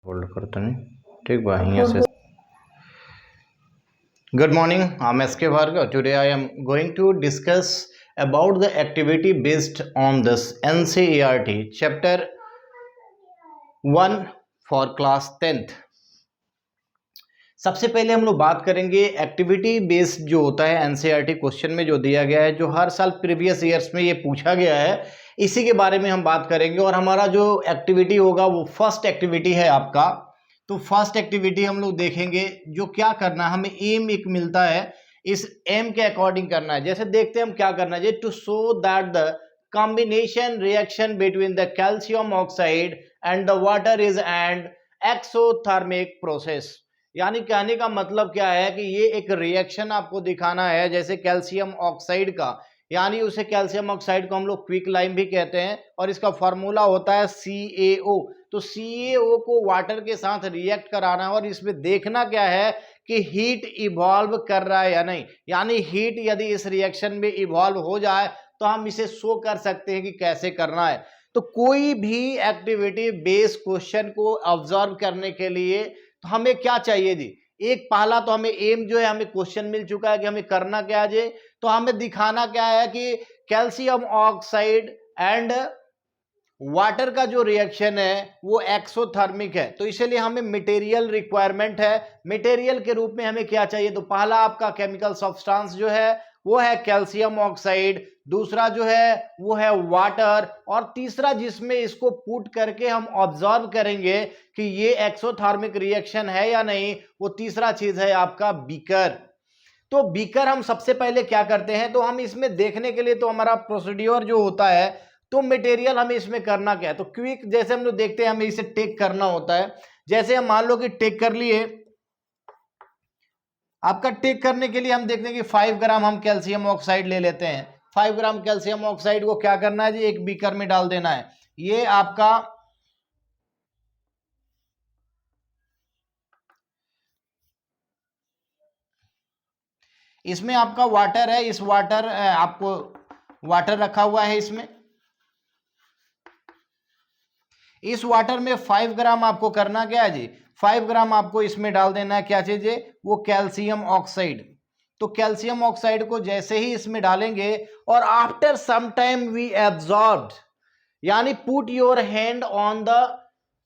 Hold करते नहीं ठीक बा यहाँ से Good morning, I'm SK Bhargav. Today I am going to discuss about the activity based on this NCERT chapter 1 for class 10th. सबसे पहले हम लोग बात करेंगे एक्टिविटी बेस्ड जो होता है एनसीईआरटी क्वेश्चन में जो दिया गया है, जो हर साल प्रीवियस ईयर्स में ये पूछा गया है, इसी के बारे में हम बात करेंगे। और हमारा जो एक्टिविटी होगा वो फर्स्ट एक्टिविटी है आपका। तो फर्स्ट एक्टिविटी हम लोग देखेंगे जो क्या करना है, हमें एम एक मिलता है, इस एम के अकॉर्डिंग करना है। जैसे देखते हैं हम क्या करना है, to show that the combination reaction between the calcium oxide and the water is and exothermic process. यानी कहने का मतलब क्या है कि ये एक रिएक्शन आपको दिखाना है, जैसे कैल्शियम ऑक्साइड का, यानी उसे कैल्शियम ऑक्साइड को हम लोग क्विक लाइम भी कहते हैं और इसका फॉर्मूला होता है CaO। तो CaO को वाटर के साथ रिएक्ट कराना है और इसमें देखना क्या है कि हीट इवॉल्व कर रहा है या नहीं। यानी हीट यदि इस रिएक्शन में इवॉल्व हो जाए तो हम इसे शो कर सकते हैं कि कैसे करना है। तो कोई भी एक्टिविटी बेस्ड क्वेश्चन को ऑब्जर्व करने के लिए तो हमें क्या चाहिए जी, एक पहला तो हमें एम जो है, हमें क्वेश्चन मिल चुका है कि हमें करना क्या है जी। तो हमें दिखाना क्या है कि कैल्शियम ऑक्साइड एंड वाटर का जो रिएक्शन है वो एक्सोथर्मिक है। तो इसलिए हमें मटेरियल रिक्वायरमेंट है। मटेरियल के रूप में हमें क्या चाहिए, तो पहला आपका केमिकल सब्सटेंस जो है वो है कैल्शियम ऑक्साइड, दूसरा जो है वो है वाटर, और तीसरा जिसमें इसको पुट करके हम ऑब्जर्व करेंगे कि ये एक्सोथर्मिक रिएक्शन है या नहीं, वो तीसरा चीज है आपका बीकर। तो बीकर हम सबसे पहले क्या करते हैं, तो हम इसमें देखने के लिए तो हमारा प्रोसीड्योर जो होता है, तो मटेरियल हमें इसमें करना क्या है, तो क्विक जैसे हम लोग देखते हैं हमें इसे टेक करना होता है। जैसे हम मान लो कि टेक कर लिए, आपका टेक करने के लिए हम देखते हैं कि 5 ग्राम हम कैल्शियम ऑक्साइड ले लेते हैं। 5 ग्राम कैल्शियम ऑक्साइड को क्या करना है जी, एक बीकर में डाल देना है। ये आपका इसमें आपका वाटर है, इस वाटर आपको वाटर रखा हुआ है इसमें। इस वाटर में 5 ग्राम आपको करना क्या है जी, 5 ग्राम आपको इसमें डाल देना है, क्या चीज है वो कैल्शियम ऑक्साइड। तो कैल्शियम ऑक्साइड को जैसे ही इसमें डालेंगे और after some time we absorbed, यानी put your hand on the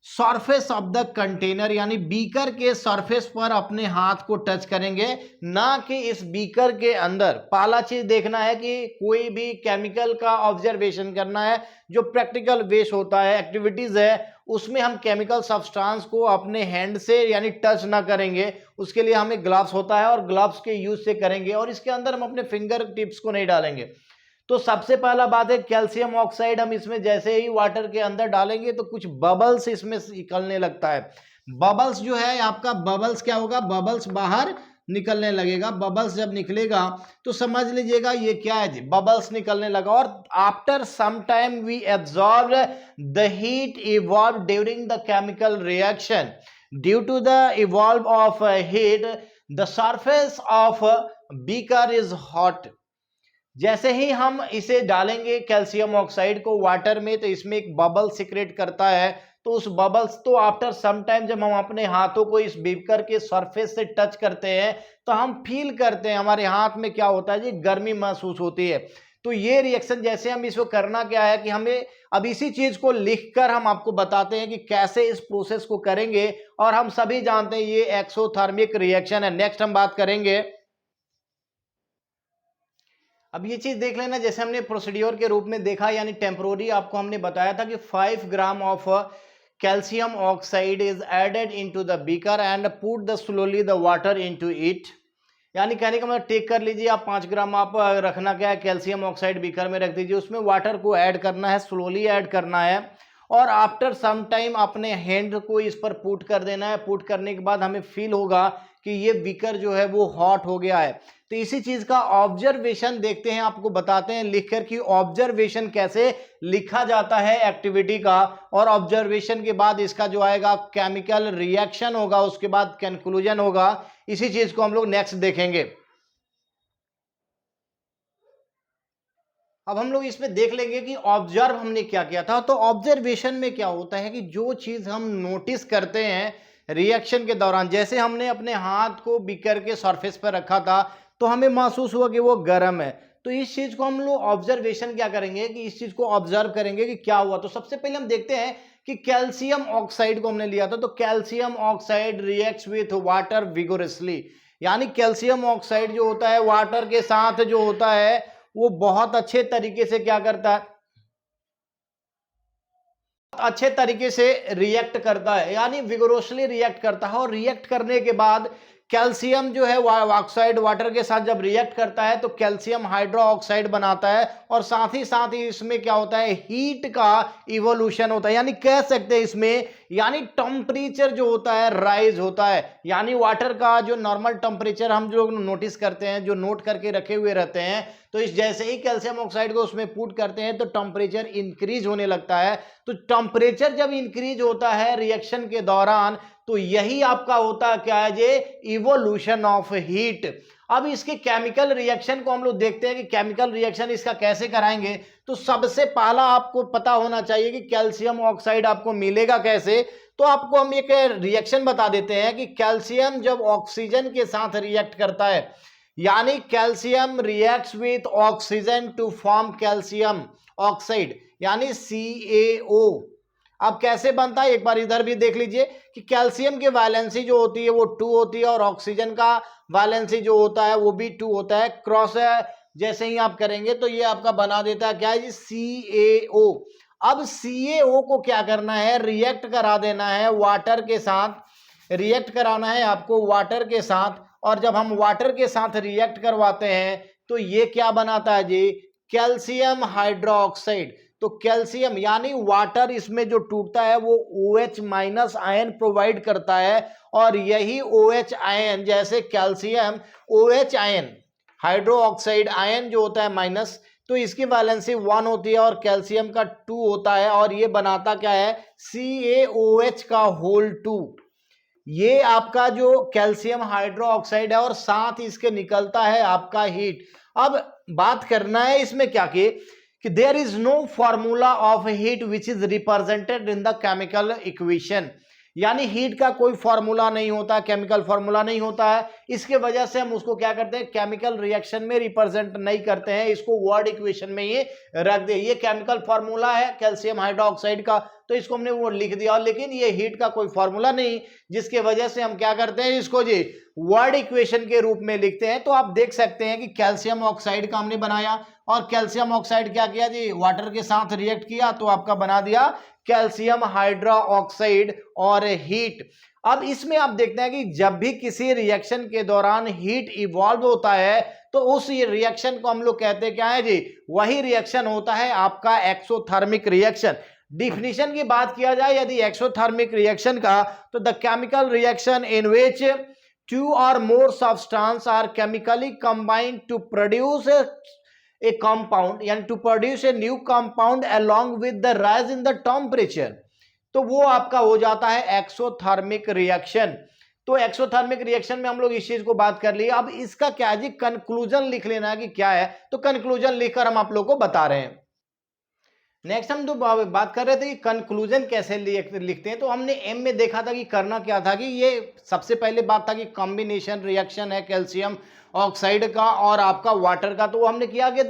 surface of the container, यानी बीकर के सरफेस पर अपने हाथ को टच करेंगे, ना कि इस बीकर के अंदर। पहला चीज देखना है कि कोई भी केमिकल का ऑब्जर्वेशन करना है, जो प्रैक्टिकल बेस होता है, एक्टिविटीज है, उसमें हम केमिकल सब्सटेंस को अपने हैंड से यानी टच ना करेंगे। उसके लिए हमें ग्लव्स होता है और ग्लव्स के यूज से करेंगे, और इसके अंदर हम अपने फिंगर टिप्स को नहीं डालेंगे। तो सबसे पहला बात है कैल्शियम ऑक्साइड हम इसमें जैसे ही वाटर के अंदर डालेंगे तो कुछ बबल्स इसमें निकलने लगता है। बबल्स जो है आपका, बबल्स क्या होगा, बबल्स बाहर निकलने लगेगा। बबल्स जब निकलेगा तो समझ लीजिएगा ये क्या है जी, बबल्स निकलने लगा। और after some time we absorb the heat evolve during the chemical reaction, due to the evolve of heat the surface of beaker is hot. जैसे ही हम इसे डालेंगे कैल्शियम ऑक्साइड को वाटर में, तो इसमें एक बबल सिक्रेट करता है। तो उस बबल्स तो आफ्टर सम टाइम जब हम अपने हाथों को इस बीकर के सरफेस से टच करते हैं तो हम फील करते हैं, हमारे हाथ में क्या होता है जी, गर्मी महसूस होती है। तो ये रिएक्शन जैसे हम इसको करना क्या है कि हमें अब इसी चीज को लिखकर हम आपको बताते हैं कि कैसे इस प्रोसेस को करेंगे। और हम सभी जानते हैं ये एक्सोथर्मिक रिएक्शन है। नेक्स्ट हम बात करेंगे, अब ये चीज देख लेना, जैसे हमने प्रोसीड्योर के रूप में देखा, यानी टेम्पोररी आपको हमने बताया था कि 5 gram of calcium oxide is added into the beaker and put the slowly the water into it. यानी कहने का मतलब टेक कर लीजिए आप 5 ग्राम, आप रखना क्या है, कैल्शियम ऑक्साइड बीकर में रख दीजिए, उसमें वाटर को ऐड करना है, स्लोली ऐड करना है, और आफ्टर सम टाइम अपने हैंड को इस पर पुट कर देना है। पुट करने के बाद हमें फील होगा कि ये बीकर जो है वो हॉट हो गया है। तो इसी चीज का ऑब्जर्वेशन देखते हैं, आपको बताते हैं लिखकर कि ऑब्जर्वेशन कैसे लिखा जाता है एक्टिविटी का। और ऑब्जर्वेशन के बाद इसका जो आएगा केमिकल रिएक्शन होगा, उसके बाद कंक्लूजन होगा। इसी चीज को हम लोग नेक्स्ट देखेंगे। अब हम लोग इसमें देख लेंगे कि ऑब्जर्व हमने क्या किया था। तो ऑब्जर्वेशन में क्या होता है कि जो चीज हम नोटिस करते हैं रिएक्शन के दौरान, जैसे हमने अपने हाथ को बीकर के सरफेस पर रखा था तो हमें महसूस हुआ कि वो गर्म है, तो इस चीज को हम लोग ऑब्जर्वेशन क्या करेंगे कि इस चीज को ऑब्जर्व करेंगे कि क्या हुआ। तो सबसे पहले हम देखते हैं कि कैल्शियम ऑक्साइड को हमने लिया था, तो calcium oxide reacts with water vigorously, यानी कैल्शियम ऑक्साइड जो होता है वाटर के साथ जो होता है वो बहुत अच्छे तरीके से क्या करता है, अच्छे तरीके से रिएक्ट करता है, यानी विगोरसली रिएक्ट करता है। और रिएक्ट करने के बाद कैल्शियम जो है ऑक्साइड वाटर के साथ जब रिएक्ट करता है तो कैल्शियम हाइड्रो ऑक्साइड बनाता है, और साथ ही इसमें क्या होता है, हीट का इवोल्यूशन होता है, यानी कह सकते हैं इसमें, यानी टेम्परेचर जो होता है राइज होता है। यानी वाटर का जो नॉर्मल टेम्परेचर हम जो नोटिस करते हैं, जो नोट करके रखे हुए रहते हैं, तो इस जैसे ही कैल्शियम ऑक्साइड को उसमें पुट करते हैं तो टेम्परेचर इंक्रीज होने लगता है। तो टेम्परेचर जब इंक्रीज होता है रिएक्शन के दौरान तो यही आपका होता क्या है, ये इवोल्यूशन ऑफ हीट। अब इसके केमिकल रिएक्शन को हम लोग देखते हैं कि केमिकल रिएक्शन इसका कैसे कराएंगे। तो सबसे पहला आपको पता होना चाहिए कि कैल्शियम ऑक्साइड आपको मिलेगा कैसे। तो आपको हम एक रिएक्शन बता देते हैं कि कैल्शियम जब ऑक्सीजन के साथ रिएक्ट करता है, यानी calcium reacts with oxygen to form calcium oxide, यानी CaO। अब कैसे बनता है एक बार इधर भी देख लीजिए कि कैल्शियम की वैलेंसी जो होती है वो 2 होती है और ऑक्सीजन का वैलेंसी जो होता है वो भी 2 होता है। क्रॉस जैसे ही आप करेंगे तो ये आपका बना देता है क्या है जी, CaO। अब CaO को क्या करना है, रिएक्ट करा देना है वाटर के साथ, रिएक्ट कराना है आपको वाटर के साथ। और जब हम वाटर के साथ रिएक्ट करवाते हैं तो ये क्या बनाता है जी, कैल्शियम हाइड्रोक्साइड। तो कैल्शियम यानी वाटर इसमें जो टूटता है वो OH माइनस आयन प्रोवाइड करता है, और यही OH आयन, जैसे calcium OH ion, hydro oxide ion जो होता है माइनस, तो इसकी वैलेंसी 1 होती है और कैल्शियम का 2 होता है, और ये बनाता क्या है, CaOH का होल 2। ये आपका जो कैल्शियम हाइड्रो ऑक्साइड है और साथ इसके निकलता है आपका हीट। अब बात करना है इसमें क्या कि there is no formula of heat which is represented in the chemical equation, यानी हीट का कोई फॉर्मूला नहीं होता, केमिकल फॉर्मूला नहीं होता है। इसके वजह से हम उसको क्या करते हैं, केमिकल रिएक्शन में रिप्रेजेंट नहीं करते हैं, इसको वर्ड इक्वेशन में ही रख दे। ये केमिकल फॉर्मूला है कैल्शियम हाइड्रोक्साइड का, तो इसको हमने वो लिख दिया, लेकिन ये हीट का कोई फॉर्मूला नहीं, जिसके वजह से हम क्या करते हैं, इसको जी वर्ड इक्वेशन के रूप में लिखते हैं। तो आप देख सकते हैं कि कैल्शियम ऑक्साइड का हमने बनाया, और कैल्शियम ऑक्साइड क्या किया जी, वाटर के साथ रिएक्ट किया तो आपका बना दिया कैल्शियम हाइड्रो ऑक्साइड और हीट। अब इसमें आप देखते हैं कि जब भी किसी रिएक्शन के दौरान हीट इवॉल्व होता है तो उस रिएक्शन को हम लोग कहते हैं क्या है जी, वही रिएक्शन होता है आपका एक्सोथर्मिक रिएक्शन। डिफिनीशन की बात किया जाए यदि एक्सोथर्मिक रिएक्शन का, तो the chemical reaction in which 2 or more substances are chemically combined to produce a compound, यानी to produce a new compound along with the rise in the temperature, तो वो आपका हो जाता है एक्सोथर्मिक रिएक्शन। तो एक्सोथर्मिक रिएक्शन में हम लोग इस चीज को बात कर लिए। अब इसका क्या जी, कंक्लूजन लिख लेना है कि क्या है, तो कंक्लूजन लिखकर हम आप लोग को बता रहे हैं। नेक्स्ट हम तो बात कर रहे थे कि कंक्लूजन कैसे लिखते हैं। तो हमने एम में देखा था कि करना क्या था, कि ये सबसे पहले बात था कि कॉम्बिनेशन रिएक्शन है कैल्शियम ऑक्साइड का और आपका वाटर का। तो हमने किया कि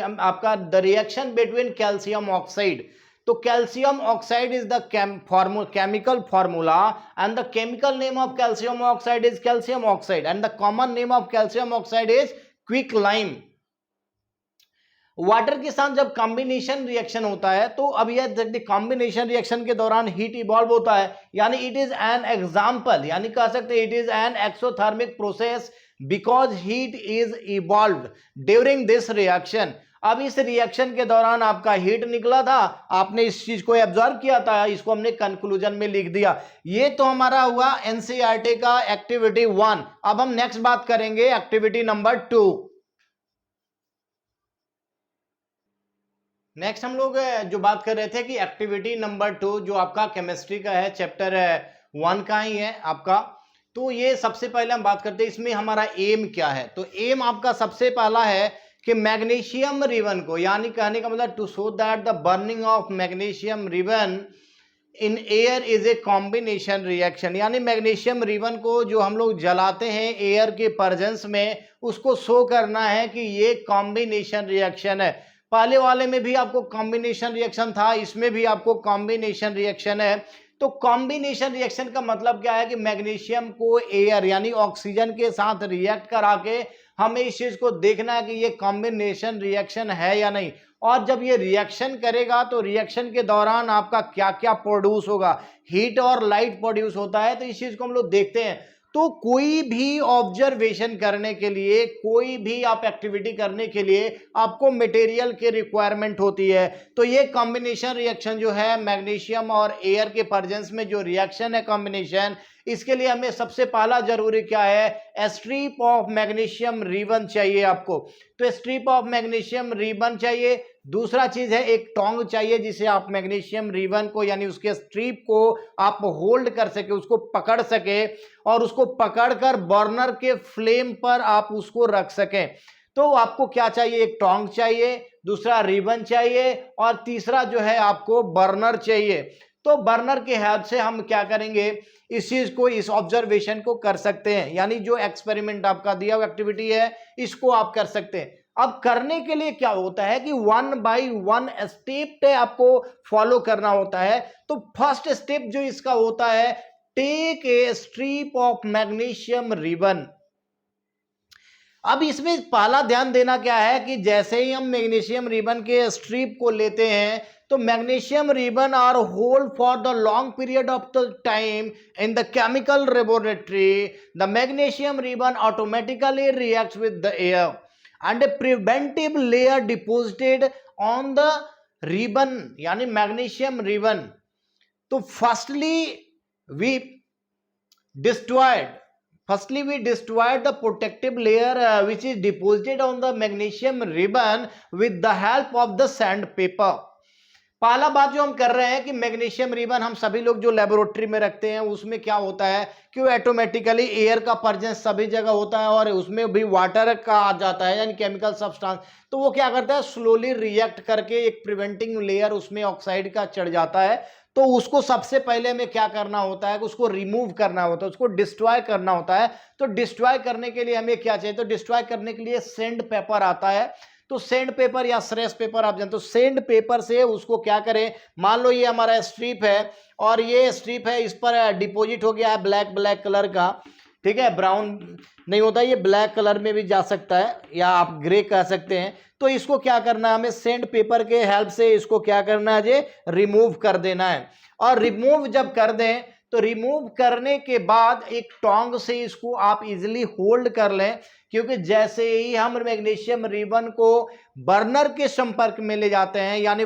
आपका the reaction between calcium oxide, तो calcium oxide is the chemical formula and the chemical name of calcium oxide is calcium oxide and the common name of calcium oxide is quick lime. Water के साथ जब combination reaction होता है तो अब यह combination reaction के दौरान हीट इवॉल्व होता है, यानी इट इज एन एग्जाम्पल, यानी कह सकते हैं it is an exothermic process because heat is evolve during this reaction. अब इस रिएक्शन के दौरान आपका हीट निकला था, आपने इस चीज को एब्जॉर्ब किया था, इसको हमने कंक्लूजन में लिख दिया। ये तो हमारा हुआ एनसीईआरटी का एक्टिविटी 1। अब हम नेक्स्ट बात करेंगे एक्टिविटी नंबर 2। नेक्स्ट हम लोग जो बात कर रहे थे कि एक्टिविटी नंबर 2 जो आपका केमिस्ट्री का है, चैप्टर 1 का ही है आपका। तो ये सबसे पहले हम बात करते हैं इसमें हमारा एम क्या है। तो एम आपका सबसे पहला है कि मैग्नीशियम रिबन को, यानी कहने का मतलब to show that the burning of magnesium ribbon in air is a combination reaction, यानी मैग्नीशियम रिबन को जो हम लोग जलाते हैं एयर के प्रेजेंस में, उसको शो करना है कि ये कॉम्बिनेशन रिएक्शन है। पहले वाले में भी आपको कॉम्बिनेशन रिएक्शन था, इसमें भी आपको कॉम्बिनेशन रिएक्शन है। तो कॉम्बिनेशन रिएक्शन का मतलब क्या है कि मैग्नीशियम को एयर यानी ऑक्सीजन के साथ रिएक्ट करा के हमें इस चीज को देखना है कि ये कॉम्बिनेशन रिएक्शन है या नहीं। और जब ये रिएक्शन करेगा तो रिएक्शन के दौरान आपका क्या क्या प्रोड्यूस होगा, हीट और लाइट प्रोड्यूस होता है, तो इस चीज को हम लोग देखते हैं। तो कोई भी ऑब्जर्वेशन करने के लिए, कोई भी आप एक्टिविटी करने के लिए आपको मटेरियल की रिक्वायरमेंट होती है। तो ये कॉम्बिनेशन रिएक्शन जो है मैग्नीशियम और एयर के प्रेजेंस में जो रिएक्शन है कॉम्बिनेशन, इसके लिए हमें सबसे पहला जरूरी क्या है, स्ट्रिप ऑफ मैग्नीशियम रिबन चाहिए आपको। तो स्ट्रिप ऑफ मैग्नीशियम रिबन चाहिए। दूसरा चीज है एक टोंग चाहिए जिसे आप मैग्नीशियम रिबन को यानी उसके स्ट्रिप को आप होल्ड कर सके, उसको पकड़ सके और उसको पकड़कर बर्नर के फ्लेम पर आप उसको रख सकें। तो आपको क्या चाहिए, एक टोंग चाहिए, दूसरा रिबन चाहिए और तीसरा जो है आपको बर्नर चाहिए। तो बर्नर की हेल्प से हम क्या करेंगे, इस चीज को, इस ऑब्जर्वेशन को कर सकते हैं, यानी जो एक्सपेरिमेंट आपका दिया हुआ एक्टिविटी है इसको आप कर सकते हैं। अब करने के लिए क्या होता है कि 1 बाय 1 स्टेप आपको फॉलो करना होता है। तो फर्स्ट स्टेप जो इसका होता है, take a strip of magnesium ribbon. अब इसमें पहला ध्यान देना क्या है कि जैसे ही हम मैग्नीशियम रिबन के स्ट्रिप को लेते हैं तो magnesium ribbon are hold for the long period of the time in the chemical laboratory. The magnesium ribbon automatically reacts with the air and a preventive layer deposited on the ribbon यानी magnesium ribbon. तो firstly we destroyed the protective layer which is deposited on the magnesium ribbon with the help of the sandpaper। पहला बात जो हम कर रहे हैं कि मैग्नीशियम रिबन हम सभी लोग जो लेबोरेटरी में रखते हैं उसमें क्या होता है कि वो ऑटोमेटिकली एयर का प्रेजेंस सभी जगह होता है और उसमें भी वाटर का आ जाता है यानी केमिकल सब्सटेंस। तो वो क्या करता है, स्लोली रिएक्ट करके एक प्रिवेंटिंग लेयर उसमें ऑक्साइड का चढ़ जाता है। तो उसको सबसे पहले में क्या करना होता है कि उसको रिमूव करना होता है, उसको डिस्ट्रॉय करना होता है। तो डिस्ट्रॉय करने के लिए हमें क्या चाहिए, तो डिस्ट्रॉय करने के लिए सैंड पेपर आता है। तो सैंड पेपर या श्रेस पेपर आप जानते हो, सैंड पेपर से उसको क्या करें, मान लो ये हमारा स्ट्रिप है और ये स्ट्रिप है, इस पर डिपॉजिट हो गया है ब्लैक कलर का, ठीक है, ब्राउन नहीं होता, ये ब्लैक कलर में भी जा सकता है या आप ग्रे कह सकते हैं। तो इसको क्या करना है, हमें सैंड पेपर के हेल्प से इसको क्या करना है, ये रिमूव कर देना है। और रिमूव जब कर दें तो रिमूव करने के बाद एक टोंग से इसको आप इजीली होल्ड कर लें, क्योंकि जैसे ही हम मैग्नीशियम रिबन को बर्नर के संपर्क में ले जाते हैं यानी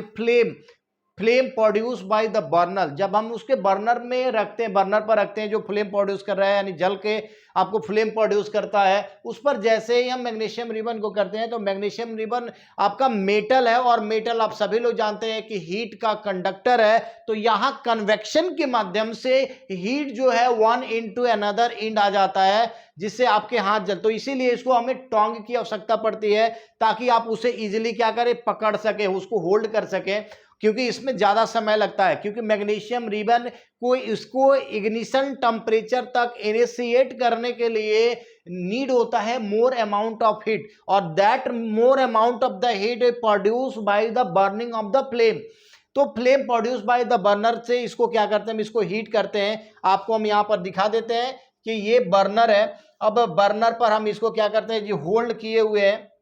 flame produce by the burner, जब हम उसके बर्नर में रखते हैं, बर्नर पर रखते हैं जो फ्लेम प्रोड्यूस कर रहा है यानी जल के आपको फ्लेम प्रोड्यूस करता है, उस पर जैसे ही हम मैग्नीशियम रिबन को करते हैं तो मैग्नीशियम रिबन आपका मेटल है और मेटल आप सभी लोग जानते हैं कि हीट का कंडक्टर है। तो यहाँ कन्वेक्शन के माध्यम से हीट जो है वन इनटू अनदर एंड आ जाता है जिससे आपके हाथ जल, तो इसीलिए इसको हमें टोंग की आवश्यकता पड़ती है ताकि आप उसे इजीली क्या करें, पकड़ सके, उसको होल्ड कर सके, क्योंकि इसमें ज्यादा समय लगता है। क्योंकि मैग्नीशियम रिबन को इसको इग्निशन टेम्परेचर तक इनिशिएट करने के लिए नीड होता है मोर अमाउंट ऑफ हीट, और that more amount of the heat produce by the burning of the flame. तो flame produce by the burner से इसको क्या करते हैं, इसको हीट करते हैं। आपको हम यहाँ पर दिखा देते हैं कि ये बर्नर है। अब बर्नर पर हम इसको क्या करते हैं, जी होल्ड किए हुए हैं,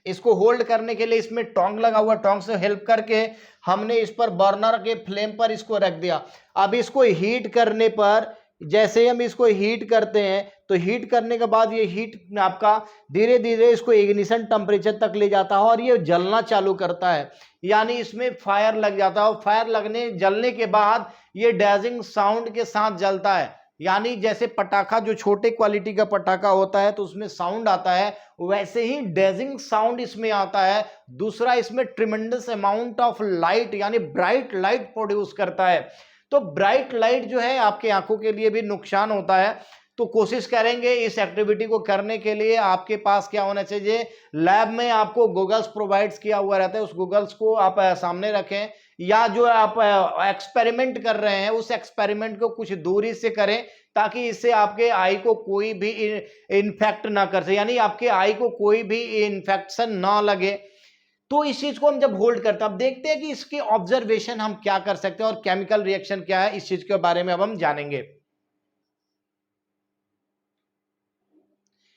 इसको होल्ड करने के लिए इसमें टोंग लगा हुआ, टोंग से हेल्प करके हमने इस पर बर्नर के फ्लेम पर इसको रख दिया। अब इसको हीट करने पर, जैसे हम इसको हीट करते हैं तो हीट करने के बाद ये हीट आपका धीरे धीरे इसको इग्निशन टेम्परेचर तक ले जाता है और ये जलना चालू करता है, यानी इसमें फायर लग जाता है। और फायर जलने के बाद ये डैजिंग साउंड के साथ जलता है, यानी जैसे पटाखा जो छोटे क्वालिटी का पटाखा होता है तो उसमें साउंड आता है, वैसे ही डेजिंग साउंड इसमें आता है। दूसरा, इसमें ट्रिमेंडस अमाउंट ऑफ लाइट यानी ब्राइट लाइट प्रोड्यूस करता है। तो ब्राइट लाइट जो है आपके आंखों के लिए भी नुकसान होता है। तो कोशिश करेंगे इस एक्टिविटी को करने के लिए आपके पास क्या होना चाहिए, लैब में आपको गूगल्स प्रोवाइड्स किया हुआ रहता है, उस गूगल्स को आप सामने रखें, या जो आप एक्सपेरिमेंट कर रहे हैं उस एक्सपेरिमेंट को कुछ दूरी से करें ताकि इससे आपके आई को कोई भी इन्फेक्ट ना कर सके, यानी आपके आई को कोई भी इन्फेक्शन ना लगे। तो इस चीज को हम जब होल्ड करते हैं, अब देखते हैं कि इसके ऑब्जर्वेशन हम क्या कर सकते हैं और केमिकल रिएक्शन क्या है, इस चीज के बारे में अब हम जानेंगे।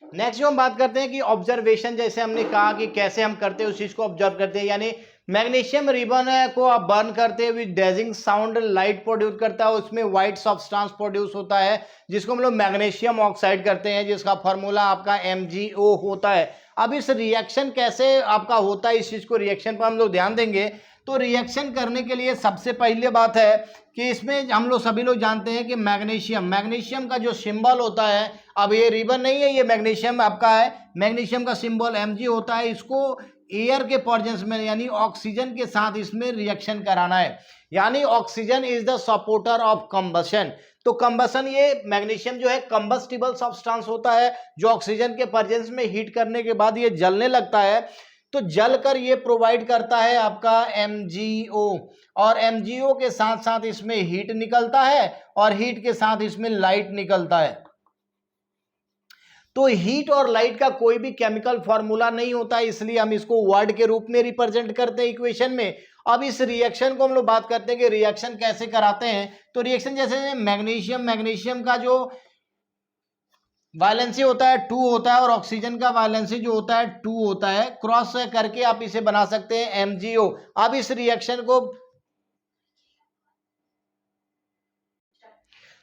नेक्स्ट जो हम बात करते हैं कि ऑब्जर्वेशन, जैसे हमने कहा कि कैसे हम करते हैं उस चीज को ऑब्जर्व करते हैं, यानी मैग्नीशियम रिबन को आप बर्न करते हुए डेजिंग साउंड लाइट प्रोड्यूस करता है, उसमें व्हाइट सब्सटेंस प्रोड्यूस होता है जिसको हम लोग मैग्नीशियम ऑक्साइड करते हैं, जिसका फॉर्मूला आपका MgO होता है। अब इस रिएक्शन कैसे आपका होता है, इस चीज को रिएक्शन पर हम लोग ध्यान देंगे। तो रिएक्शन करने के लिए सबसे पहले बात है कि इसमें हम लोग सभी लोग जानते हैं कि मैग्नीशियम का जो सिंबल होता है, अब ये रिबन नहीं है, ये मैग्नीशियम आपका है, मैग्नीशियम का सिंबल Mg होता है। इसको एयर के प्रेजेंस में यानी ऑक्सीजन के साथ इसमें रिएक्शन कराना है, यानी oxygen is the supporter of combustion. तो कंबशन, ये मैग्नीशियम जो है कंबस्टिबल सब्सटेंस होता है जो ऑक्सीजन के प्रेजेंस में हीट करने के बाद ये जलने लगता है, तो जलकर ये प्रोवाइड करता है आपका MgO, और MgO के साथ साथ इसमें हीट निकलता है और हीट के साथ इसमें लाइट निकलता है। तो हीट और लाइट का कोई भी केमिकल फॉर्मूला नहीं होता है, इसलिए हम इसको वर्ड के रूप में रिप्रेजेंट करते हैं इक्वेशन में। अब इस रिएक्शन को हम लोग बात करते हैं कि रिएक्शन कैसे कराते हैं। तो रिएक्शन जैसे मैग्नीशियम का जो वैलेंसी होता है 2 होता है और ऑक्सीजन का वैलेंसी जो होता है 2 होता है, क्रॉस करके आप इसे बना सकते हैं MgO। अब इस रिएक्शन को,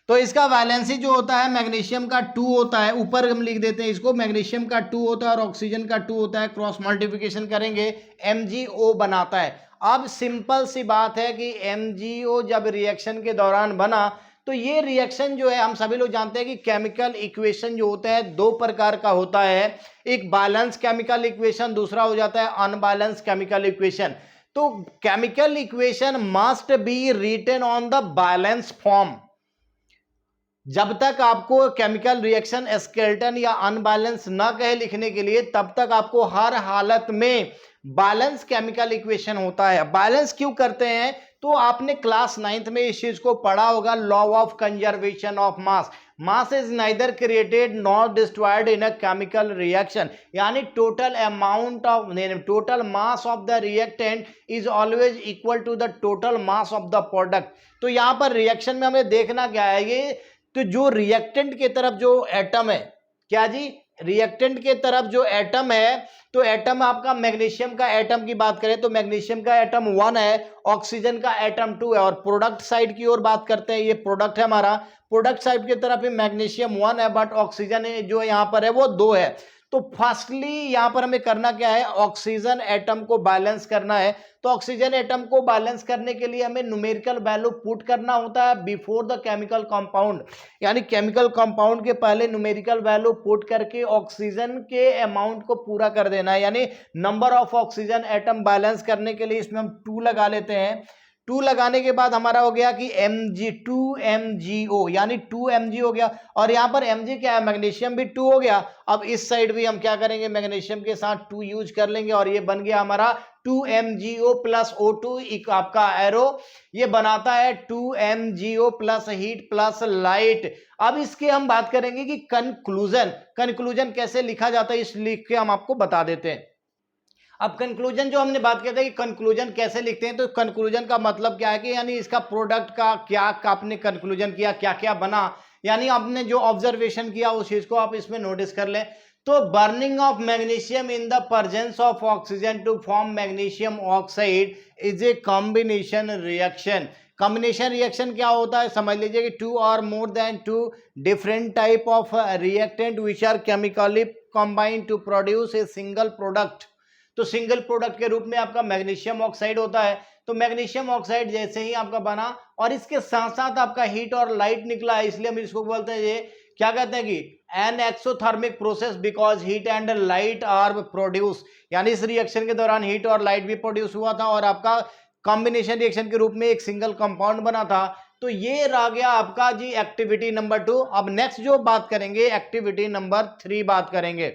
तो इसका वैलेंसी जो होता है मैग्नीशियम का 2 होता है, ऊपर हम लिख देते हैं इसको, मैग्नीशियम का 2 होता है और ऑक्सीजन का 2 होता है, क्रॉस मल्टीप्लिकेशन करेंगे MgO बनाता है। अब सिंपल सी बात है कि MgO जब रिएक्शन के दौरान बना, तो ये रिएक्शन जो है हम सभी लोग जानते हैं कि केमिकल इक्वेशन जो होता है 2 प्रकार का होता है, एक बैलेंस केमिकल इक्वेशन, दूसरा हो जाता है अनबैलेंस केमिकल इक्वेशन। तो chemical equation must be written on the balance form. जब तक आपको केमिकल रिएक्शन स्केलेटन या अनबैलेंस ना कहे लिखने के लिए, तब तक आपको हर हालत में बैलेंस केमिकल इक्वेशन होता है। बैलेंस क्यों करते हैं, तो आपने क्लास 9th में इस चीज को पढ़ा होगा, law of conservation of mass. Mass is neither created nor destroyed in a chemical reaction, यानी total amount of total mass of the reactant is always equal to the total mass of the product. तो यहां पर reaction में हमें देखना क्या है, ये तो जो रिएक्टेंट के तरफ जो एटम है, क्या जी, रिएक्टेंट के तरफ जो एटम है, तो एटम आपका मैग्नीशियम का एटम की बात करें तो मैग्नीशियम का एटम 1 है, ऑक्सीजन का एटम 2 है। और प्रोडक्ट साइड की ओर बात करते हैं, ये प्रोडक्ट है हमारा, प्रोडक्ट साइड की तरफ मैग्नीशियम 1 है बट ऑक्सीजन जो यहाँ पर है वो 2 है। तो फर्स्टली यहां पर हमें करना क्या है, ऑक्सीजन एटम को बैलेंस करना है। तो ऑक्सीजन एटम को बैलेंस करने के लिए हमें न्यूमेरिकल वैल्यू पुट करना होता है बिफोर द केमिकल कंपाउंड, यानी केमिकल कंपाउंड के पहले न्यूमेरिकल वैल्यू पुट करके ऑक्सीजन के अमाउंट को पूरा कर देना है, यानी number of oxygen atom balance करने के लिए इसमें हम 2 लगा लेते हैं। 2 लगाने के बाद हमारा हो गया कि Mg2MgO, यानी 2Mg हो गया, और यहां पर Mg क्या है, मैग्नीशियम भी 2 हो गया। अब इस साइड भी हम क्या करेंगे, मैग्नीशियम के साथ 2 यूज कर लेंगे और ये बन गया हमारा 2MgO प्लस O2, आपका एरो ये बनाता है 2MgO plus heat plus light. अब इसके हम बात करेंगे कि कंक्लूजन कैसे लिखा जाता है, इस लिख के हम आपको बता देते हैं। अब कंक्लूजन जो हमने बात किया था कि कंक्लूजन कैसे लिखते हैं, तो कंक्लूजन का मतलब क्या है कि यानी इसका प्रोडक्ट का क्या आपने कंक्लूजन किया, क्या क्या बना, यानी आपने जो ऑब्जर्वेशन किया उस चीज को आप इसमें नोटिस कर लें। तो burning of magnesium in the presence of oxygen to form magnesium oxide is a combination reaction. Combination reaction क्या होता है, समझ लीजिए कि 2 or more than 2 different type of reactant which are chemically combined to produce a single product। तो single product के रूप में आपका मैग्नीशियम ऑक्साइड होता है। तो मैग्नीशियम ऑक्साइड जैसे ही आपका बना और इसके साथ साथ आपका हीट और लाइट निकला है, इसलिए हम इसको बोलते हैं, ये क्या कहते हैं कि an exothermic process because heat and light are produce, यानी इस रिएक्शन के दौरान हीट और लाइट भी प्रोड्यूस हुआ था और आपका कॉम्बिनेशन रिएक्शन के रूप में एक सिंगल कंपाउंड बना था। तो ये रह गया आपका जी एक्टिविटी नंबर 2। अब नेक्स्ट जो बात करेंगे एक्टिविटी नंबर 3 बात करेंगे।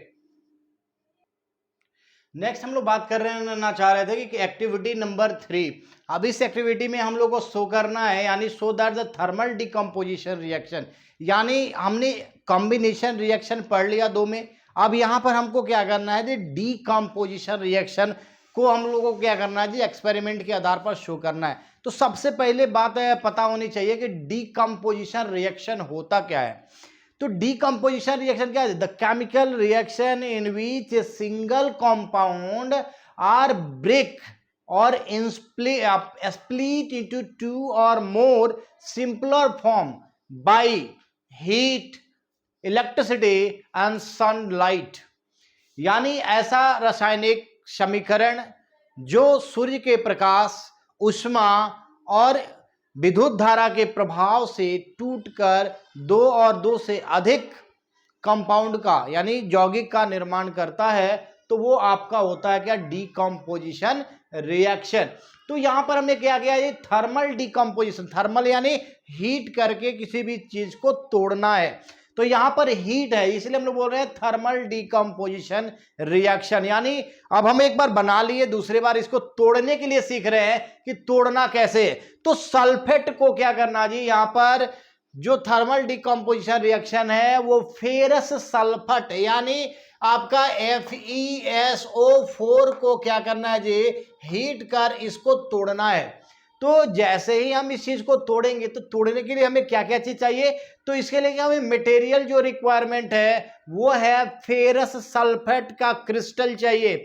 नेक्स्ट हम लोग बात कर रहे ना चाह रहे थे कि एक्टिविटी नंबर 3। अब इस एक्टिविटी में हम लोग को शो करना है, यानी show that the thermal decomposition reaction, यानी हमने कॉम्बिनेशन रिएक्शन पढ़ लिया 2 में। अब यहां पर हमको क्या करना है जी, डिकम्पोजिशन रिएक्शन को हम लोगों को क्या करना है जी, एक्सपेरिमेंट के आधार पर शो करना है। तो सबसे पहले बात है पता होनी चाहिए कि डिकम्पोजिशन रिएक्शन होता क्या है। तो डिकम्पोजिशन रिएक्शन क्या है, the chemical reaction in which a single compound are break or split into 2 or more simpler form by heat, electricity and sunlight। यानी ऐसा रासायनिक समीकरण जो सूर्य के प्रकाश, ऊष्मा और विद्युत धारा के प्रभाव से टूटकर 2 और 2 से अधिक कंपाउंड का यानी यौगिक का निर्माण करता है, तो वो आपका होता है क्या, डिकम्पोजिशन रिएक्शन। तो यहां पर हमने क्या किया, ये थर्मल डिकम्पोजिशन, थर्मल यानी हीट करके किसी भी चीज को तोड़ना है। तो यहां पर हीट है, इसलिए हम लोग बोल रहे हैं थर्मल डिकम्पोजिशन रिएक्शन। यानी अब हम एक बार बना लिए, दूसरी बार इसको तोड़ने के लिए सीख रहे हैं कि तोड़ना कैसे है। तो सल्फेट को क्या करना जी, यहां पर जो थर्मल डिकम्पोजिशन रिएक्शन है वो फेरस सल्फेट यानी आपका FeSO4 को क्या करना है जी, हीट कर इसको तोड़ना है। तो जैसे ही हम इस चीज को तोड़ेंगे, तो तोड़ने के लिए हमें क्या क्या चीज चाहिए, तो इसके लिए हमें मटेरियल जो रिक्वायरमेंट है वो है फेरस सल्फेट का क्रिस्टल चाहिए,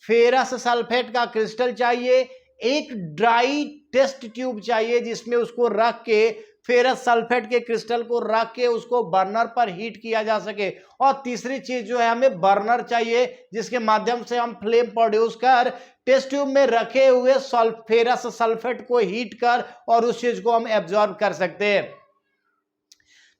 फेरस सल्फेट का क्रिस्टल चाहिए। एक ड्राई टेस्ट ट्यूब चाहिए जिसमें उसको रख के, फेरस सल्फेट के क्रिस्टल को रख के उसको बर्नर पर हीट किया जा सके। और तीसरी चीज जो है, हमें बर्नर चाहिए जिसके माध्यम से हम फ्लेम प्रोड्यूस कर टेस्ट ट्यूब में रखे हुए फेरस सल्फेट को हीट कर और उस चीज को हम एब्जॉर्ब कर सकते हैं।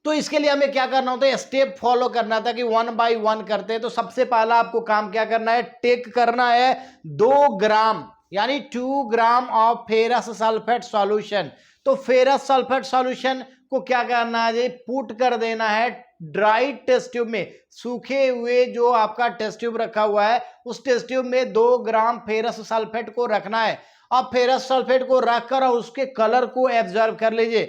तो इसके लिए हमें क्या करना होता है, स्टेप फॉलो करना था कि 1 बाय 1 करते हैं। तो सबसे पहला आपको काम क्या करना है, टेक करना है 2 ग्राम यानी 2 gram of ferrous sulphate solution. तो फेरस सल्फेट सॉल्यूशन को क्या करना है जी, पुट कर देना है ड्राई टेस्ट ट्यूब में, सूखे हुए जो आपका टेस्ट ट्यूब रखा हुआ है उस टेस्ट ट्यूब में 2 ग्राम फेरस सल्फेट को रखना है। अब फेरस सल्फेट को रखकर उसके कलर को एब्जॉर्ब कर लीजिए।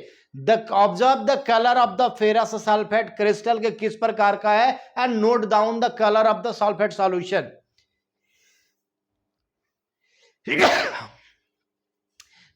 Observe the colour of the ferrous sulphate crystal के किस प्रकार का है and note down the colour of the sulphate solution. ठीक है,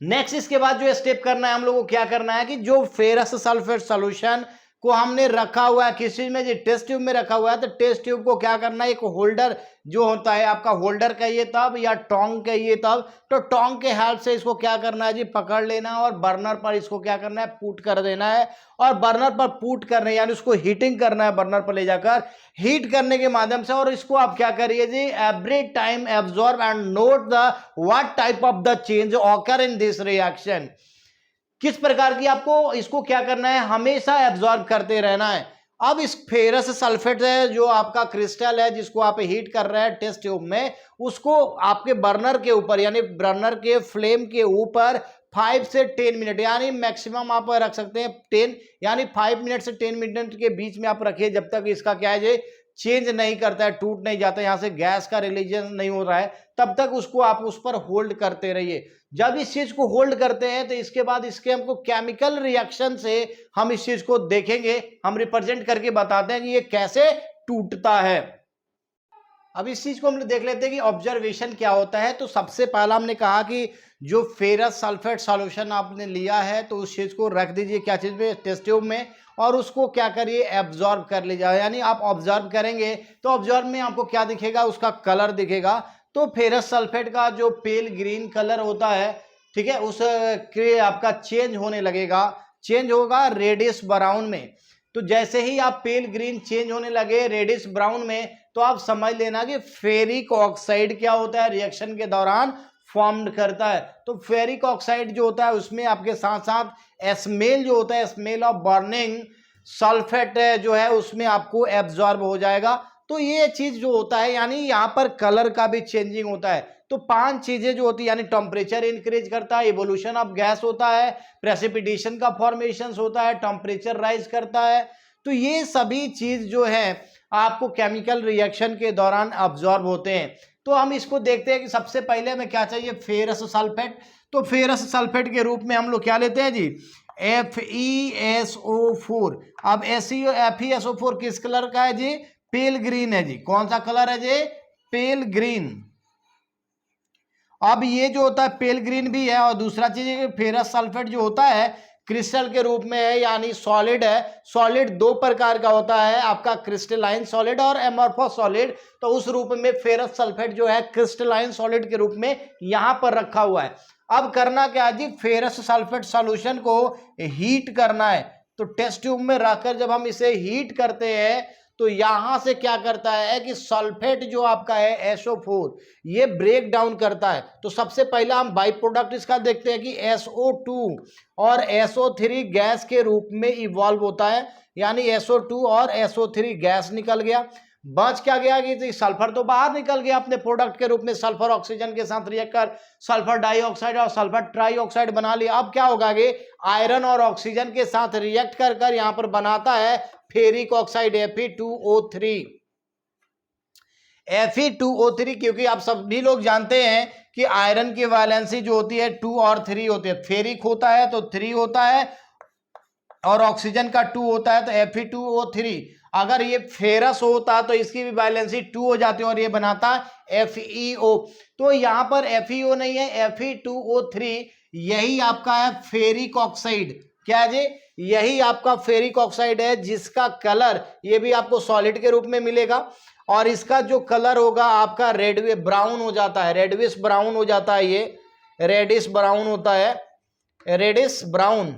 नेक्स्ट इसके बाद जो स्टेप करना है हम लोगों को क्या करना है कि जो फेरस सल्फेट सॉल्यूशन को हमने रखा हुआ है किस चीज में जी, टेस्ट ट्यूब में रखा हुआ है। तो टेस्ट ट्यूब को क्या करना है, एक होल्डर जो होता है आपका, होल्डर कहिए तब या टोंग कहिए तब, तो टोंग के हेल्प से इसको क्या करना है जी, पकड़ लेना है और बर्नर पर इसको क्या करना है, पुट कर देना है। और बर्नर पर पुट करने यानी उसको हीटिंग करना है, बर्नर पर ले जाकर हीट करने के माध्यम से। और इसको आप क्या करिए जी, every time absorb and note the what type of the change occur in this reaction. किस प्रकार की आपको इसको क्या करना है, हमेशा एब्जॉर्ब करते रहना है। अब इस फेरस सल्फेट है जो आपका क्रिस्टल है जिसको आप हीट कर रहे हैं टेस्ट ट्यूब में, उसको आपके बर्नर के ऊपर यानी बर्नर के फ्लेम के ऊपर 5 से 10 मिनट यानी मैक्सिमम आप रख सकते हैं 10 यानी 5 मिनट से 10 मिनट के बीच में आप रखिए, जब तक इसका क्या है चेंज नहीं करता है, टूट नहीं जाता, यहाँ से गैस का रिलीजन नहीं हो रहा है, तब तक उसको आप उस पर होल्ड करते रहिए। जब इस चीज को होल्ड करते हैं तो इसके बाद इसके हमको केमिकल रिएक्शन से हम इस चीज को देखेंगे, हम रिप्रेजेंट करके बताते हैं कि ये कैसे टूटता है। अब इस चीज को हम देख लेते हैं कि ऑब्जर्वेशन क्या होता है। तो सबसे पहला हमने कहा कि जो फेरस सल्फेट सॉल्यूशन आपने लिया है तो उस चीज को रख दीजिए क्या चीज में, टेस्ट ट्यूब में, और उसको क्या करिए, एब्जॉर्ब कर लीजिए। यानी आप ऑब्जर्व करेंगे तो ऑब्जर्व में आपको क्या दिखेगा, उसका कलर दिखेगा। तो फेरस सल्फेट का जो पेल ग्रीन कलर होता है, ठीक है, उस के आपका चेंज होने लगेगा, चेंज होगा रेडिश ब्राउन में। तो जैसे ही आप पेल ग्रीन चेंज होने लगे रेडिश ब्राउन में, तो आप समझ लेना कि फेरिक ऑक्साइड क्या होता है, रिएक्शन के दौरान फॉर्म्ड करता है। तो फेरिक ऑक्साइड जो होता है उसमें आपके साथ साथ स्मेल जो होता है, स्मेल ऑफ बर्निंग सल्फेट जो है उसमें आपको एब्जॉर्ब हो जाएगा। तो ये चीज जो होता है यानी यहाँ पर कलर का भी चेंजिंग होता है। तो तो 5 चीजें जो होती है, यानी टेम्परेचर इंक्रीज करता है, इवोल्यूशन ऑफ गैस होता है, प्रेसिपिटेशन का फॉर्मेशन होता है, टेम्परेचर राइज करता है। तो ये सभी चीज जो है आपको केमिकल रिएक्शन के दौरान अब्जॉर्ब होते हैं। तो हम इसको देखते हैं कि सबसे पहले हमें क्या चाहिए, फेरस सल्फेट। तो फेरस सल्फेट के रूप में हम लोग क्या लेते हैं जी, FeSO4। अब FeSO4 किस कलर का है जी, पेल ग्रीन है जी। कौन सा कलर है जी, पेल ग्रीन। अब ये जो होता है पेल ग्रीन भी है, और दूसरा चीज है फेरस सल्फेट जो होता है क्रिस्टल के रूप में है, यानी सॉलिड है। सॉलिड दो प्रकार का होता है, आपका क्रिस्टलाइन सॉलिड और एमॉर्फस सॉलिड। तो उस रूप में फेरस सल्फेट जो है क्रिस्टलाइन सॉलिड के रूप में यहां पर रखा हुआ है। अब करना क्या है जी, फेरस सल्फेट सॉल्यूशन को हीट करना है। तो टेस्ट ट्यूब में रखकर जब हम इसे हीट करते हैं तो यहां से क्या करता है कि सल्फेट जो आपका है SO4 ये ब्रेक डाउन करता है। तो सबसे पहला हम बाई प्रोडक्ट इसका देखते हैं कि SO2 और SO3 गैस के रूप में इवॉल्व होता है, यानी SO2 और SO3 गैस निकल गया। बच क्या गया कि सल्फर तो बाहर निकल गया अपने प्रोडक्ट के रूप में, सल्फर ऑक्सीजन के साथ रिएक्ट कर सल्फर डाइऑक्साइड और सल्फर ट्राइऑक्साइड बना लिया। अब क्या होगा कि आयरन और ऑक्सीजन के साथ रिएक्ट कर कर यहां पर बनाता है फेरिक ऑक्साइड Fe2O3। Fe2O3 क्योंकि आप सभी लोग जानते हैं कि आयरन की वैलेंसी जो होती है 2 और 3 होती है, फेरिक होता है तो 3 होता है और ऑक्सीजन का 2 होता है तो Fe2O3। अगर ये फेरस होता तो इसकी भी वैलेंसी 2 हो जाती है और ये बनाता FeO। तो यहां पर FeO नहीं है, Fe2O3 यही आपका है फेरिक ऑक्साइड। क्या है जी, यही आपका फेरिक ऑक्साइड है जिसका कलर ये भी आपको सॉलिड के रूप में मिलेगा, और इसका जो कलर होगा आपका रेड ब्राउन हो जाता है, रेडविश ब्राउन हो जाता है, ये रेडिश ब्राउन होता है, रेडिश ब्राउन।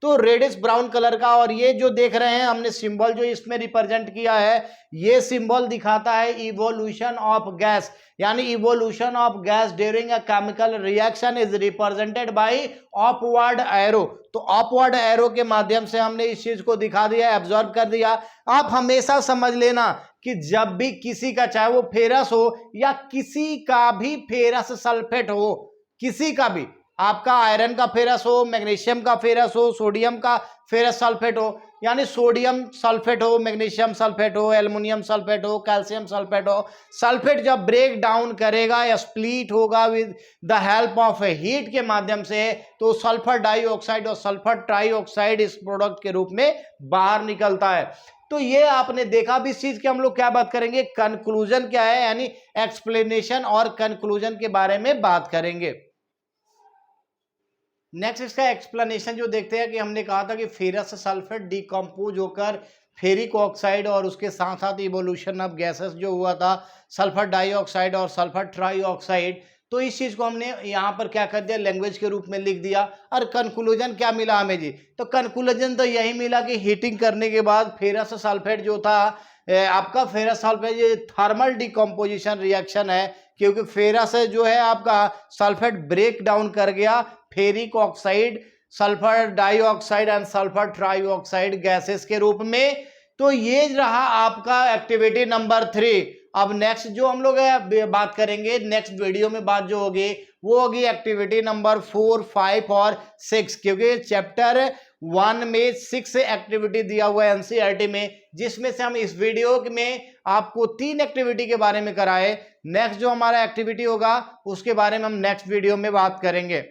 तो रेडिश ब्राउन कलर का। और ये जो देख रहे हैं हमने सिंबल जो इसमें रिप्रेजेंट किया है, ये सिंबल दिखाता है इवोल्यूशन ऑफ गैस, यानी evolution of gas during a chemical reaction is represented by upward arrow. तो अपवर्ड एरो के माध्यम से हमने इस चीज को दिखा दिया, एब्जॉर्ब कर दिया। आप हमेशा समझ लेना कि जब भी किसी का, चाहे वो फेरस हो या किसी का भी फेरस सल्फेट हो, किसी का भी, आपका आयरन का फेरस हो, मैग्नीशियम का फेरस हो, सोडियम का फेरस सल्फेट हो, यानी सोडियम सल्फेट हो, मैग्नीशियम सल्फेट हो, एल्युमिनियम सल्फेट हो, कैल्शियम सल्फेट हो, सल्फेट जब ब्रेक डाउन करेगा या स्प्लिट होगा with the help of heat के माध्यम से, तो सल्फर डाइऑक्साइड और सल्फर ट्राइऑक्साइड इस प्रोडक्ट के रूप में बाहर निकलता है। तो ये आपने देखा भी। इस चीज की हम लोग क्या बात करेंगे, कंक्लूजन क्या है, यानी एक्सप्लेनेशन और कंक्लूजन के बारे में बात करेंगे। नेक्स्ट इसका एक्सप्लेनेशन जो देखते हैं कि हमने कहा था कि फेरस सल्फेट डिकम्पोज होकर फेरिक ऑक्साइड और उसके साथ साथ इवोल्यूशन ऑफ गैसेस जो हुआ था सल्फर डाइऑक्साइड और सल्फर ट्राइऑक्साइड। तो इस चीज को हमने यहाँ पर क्या कर दिया, लैंग्वेज के रूप में लिख दिया। और कंक्लूजन क्या मिला हमें जी, तो कंक्लूजन तो यही मिला कि हीटिंग करने के बाद फेरस सल्फेट जो था आपका फेरस सल्फेट ये थर्मल डिकम्पोजिशन रिएक्शन है, क्योंकि फेरस जो है आपका सल्फेट ब्रेक डाउन कर गया ferric oxide, sulphur dioxide and sulphur trioxide gases के रूप में। तो ये रहा आपका एक्टिविटी नंबर 3। अब नेक्स्ट जो हम लोग बात करेंगे, नेक्स्ट वीडियो में बात जो होगी वो होगी एक्टिविटी नंबर 4, 5 और 6, क्योंकि चैप्टर 1 में 6 एक्टिविटी दिया हुआ है एनसीईआरटी में, जिसमें से हम इस वीडियो में आपको 3 एक्टिविटी के बारे में कराए। नेक्स्ट जो हमारा एक्टिविटी होगा उसके बारे में हम नेक्स्ट वीडियो में बात करेंगे।